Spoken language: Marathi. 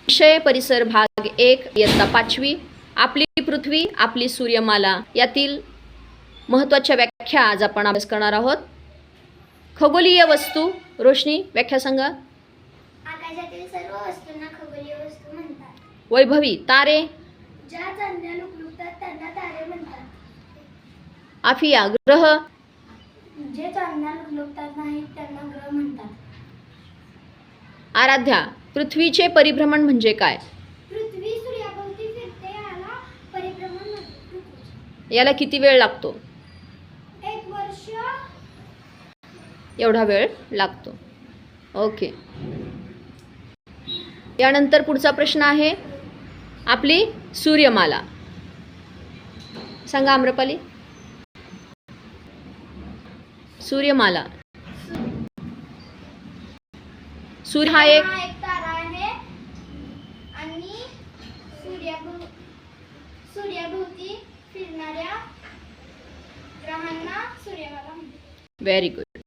विषय परिसर भाग 1 इयत्ता 5वी आपली पृथ्वी आपली सूर्यमाला यातील महत्त्वाच्या व्याख्या आज आपण अभ्यास करणार आहोत. खगोलीय वस्तू. रोशनी व्याख्या सांगा. आकाशातील सर्व वस्तूंना खगोलीय वस्तू म्हणतात. वैभवी. तारे. ज्या चांदण्या लुकलुकतात त्यांना तारे म्हणतात. आफिया. ग्रह. जे चांदण्या लुकलुकतात नाहीत त्यांना ग्रह म्हणतात. आराध्या. पृथ्वीचे परिभ्रमण म्हणजे काय? पृथ्वी सूर्याभोवती फिरते याला परिभ्रमण म्हणतात. याला किती वेळ लागतो? 1 वर्ष. एवढा वेळ लागतो. ओके. यानंतर पुढचा प्रश्न आहे आपली सूर्यमाला. सांगा आम्रपाली. सूर्यमाला. सूर्य हा एक तारा आहे आणि सूर्याभोवती फिरणाऱ्या ग्रहांना सूर्यमाला म्हणतात. Very good.